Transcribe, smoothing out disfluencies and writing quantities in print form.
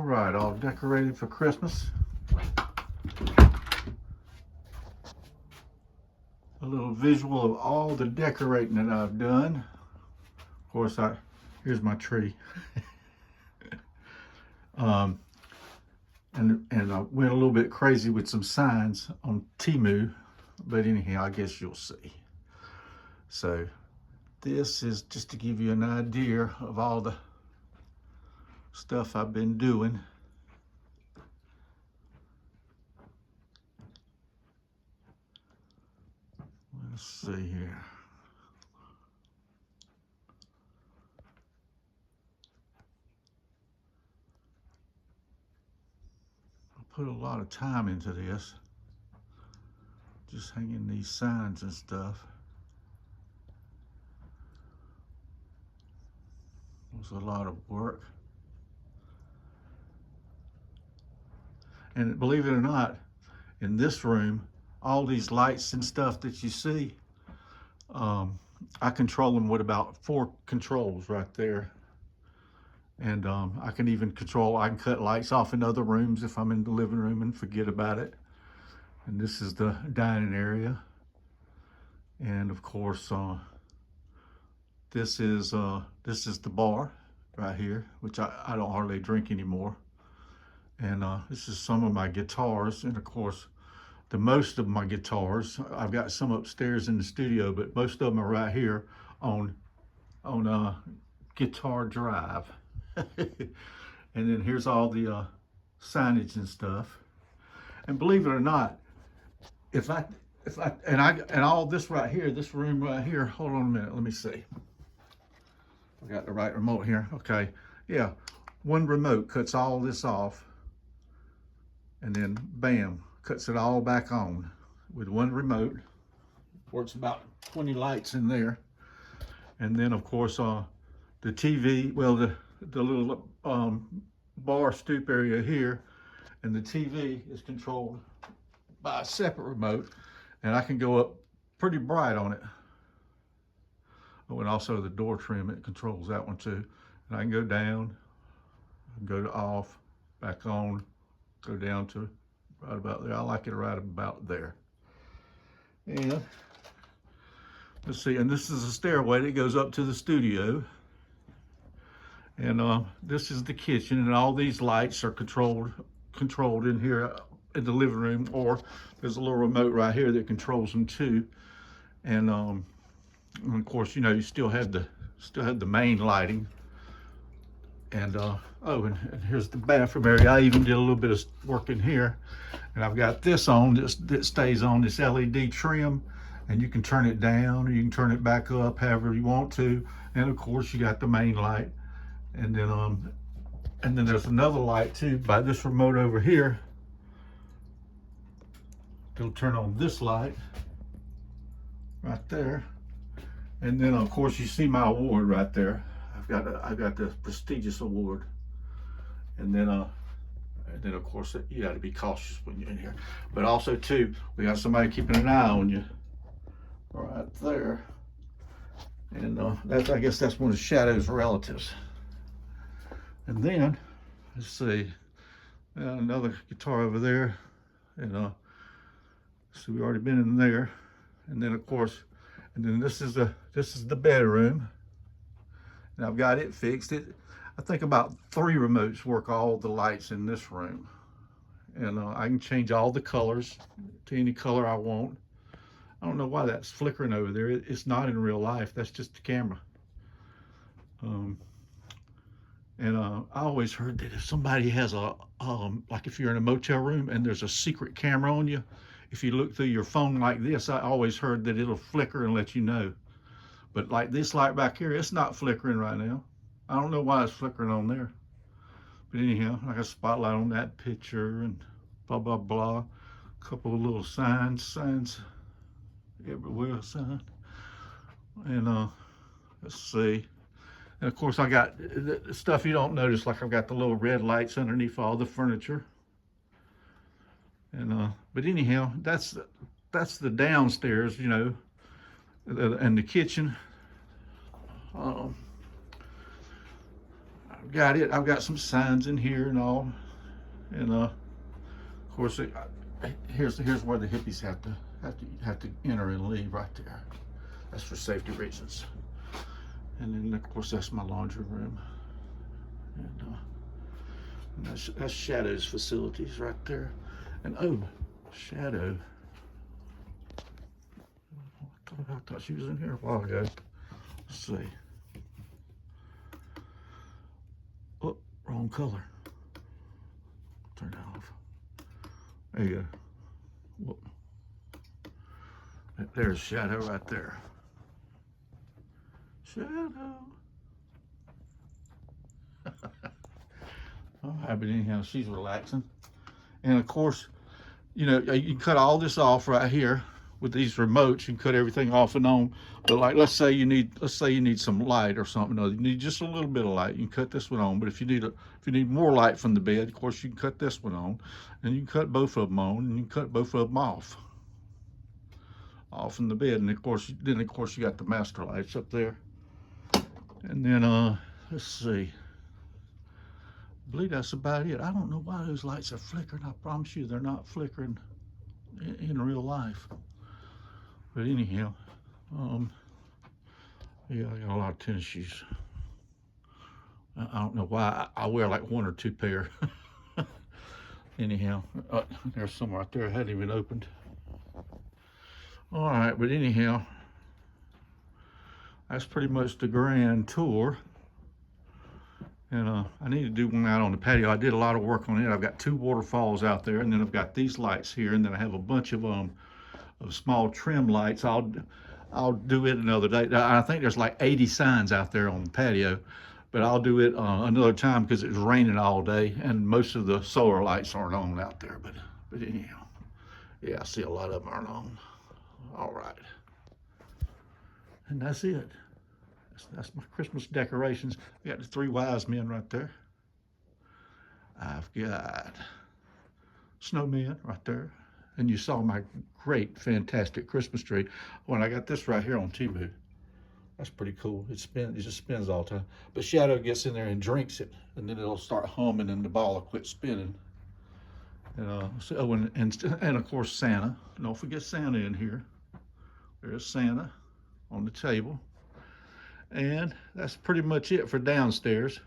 right, all decorated for Christmas. A little visual of all the decorating that I've done. Of course, here's my tree. And I went a little bit crazy with some signs on Temu, but anyhow, I guess you'll see. So this is just to give you an idea of all the stuff I've been doing. Let's see here. I put a lot of time into this, just hanging these signs and stuff. It was a lot of work. And believe it or not, in this room, all these lights and stuff that you see, I control them with about 4 controls right there. And I can cut lights off in other rooms if I'm in the living room and forget about it. And this is the dining area. And of course, this is the bar right here, which I don't hardly drink anymore. And this is some of my guitars. And of course, the most of my guitars, I've got some upstairs in the studio, but most of them are right here on guitar drive. And then here's all the signage and stuff. And believe it or not, and all this right here, this room right here, hold on a minute, let me see. I got the right remote here. Okay, yeah, one remote cuts all this off, and then bam, cuts it all back on with one remote. Works about 20 lights in there. And then of course the TV, well, the little bar stoop area here, and the TV is controlled by a separate remote, and I can go up pretty bright on it. Oh, and also the door trim, it controls that one too. And I can go down, go to off, back on, go down to right about there. I like it right about there. And let's see, and this is a stairway that goes up to the studio. And this is the kitchen, and all these lights are controlled in here in the living room, or there's a little remote right here that controls them too. And of course, you know, you still have the main lighting. And oh, and here's the bathroom area. I even did a little bit of work in here, and I've got this on, that stays on, this LED trim, and you can turn it down or you can turn it back up however you want to. And of course, you got the main light, and then there's another light too by this remote over here. It'll turn on this light right there. And then of course you see my award right there. I've got the prestigious award. And then of course you got to be cautious when you're in here. But also too, we got somebody keeping an eye on you right there. And I guess that's one of Shadow's relatives. And then let's see, another guitar over there. And so we've already been in there. And then of course, and then this is the bedroom, and I've got it fixed. I think about 3 remotes work all the lights in this room, and I can change all the colors to any color I want. I don't know why that's flickering over there. It's not in real life. That's just the camera. And I always heard that if somebody has like if you're in a motel room and there's a secret camera on you, if you look through your phone like this, I always heard that it'll flicker and let you know. But like this light back here, it's not flickering right now. I don't know why it's flickering on there. But anyhow, I got a spotlight on that picture and blah, blah, blah. A couple of little signs everywhere, sign. And let's see. And of course I got the stuff you don't notice, like I've got the little red lights underneath all the furniture. And but anyhow, that's the downstairs, you know, and the kitchen. got it. I've got some signs in here and all, and of course, here's where the hippies have to enter and leave right there. That's for safety reasons. And then of course that's my laundry room, and that's Shadow's facilities right there. And oh, Shadow. I thought she was in here a while ago. Let's see. Oh, wrong color. Turn that off. There you go. Whoop. There's Shadow right there. Shadow. All right, but anyhow, she's relaxing. And of course, you know, you can cut all this off right here with these remotes. You can cut everything off and on. But like, let's say you need some light or something. You need just a little bit of light. You can cut this one on. But if you need more light from the bed, of course you can cut this one on, and you can cut both of them on, and you can cut both of them off from the bed. And of course you got the master lights up there. And then let's see. I believe that's about it. I don't know why those lights are flickering. I promise you they're not flickering in real life. But anyhow, yeah, I got a lot of tennis shoes. I don't know why. I wear like one or two pair. Anyhow, there's some right there I hadn't even opened. All right, but anyhow, that's pretty much the grand tour. And I need to do one out on the patio. I did a lot of work on it. I've got 2 waterfalls out there, and then I've got these lights here, and then I have a bunch of small trim lights. I'll do it another day. I think there's like 80 signs out there on the patio, but I'll do it another time because it's raining all day, and most of the solar lights aren't on out there. But anyhow, yeah, I see a lot of them aren't on. All right, and that's it. That's my Christmas decorations. I got the 3 wise men right there. I've got snowmen right there. And you saw my great, fantastic Christmas tree. When I got this right here on Temu. That's pretty cool. It just spins all the time. But Shadow gets in there and drinks it, and then it'll start humming, and the ball will quit spinning. And of course Santa. Don't forget Santa in here. There's Santa on the table. And that's pretty much it for downstairs.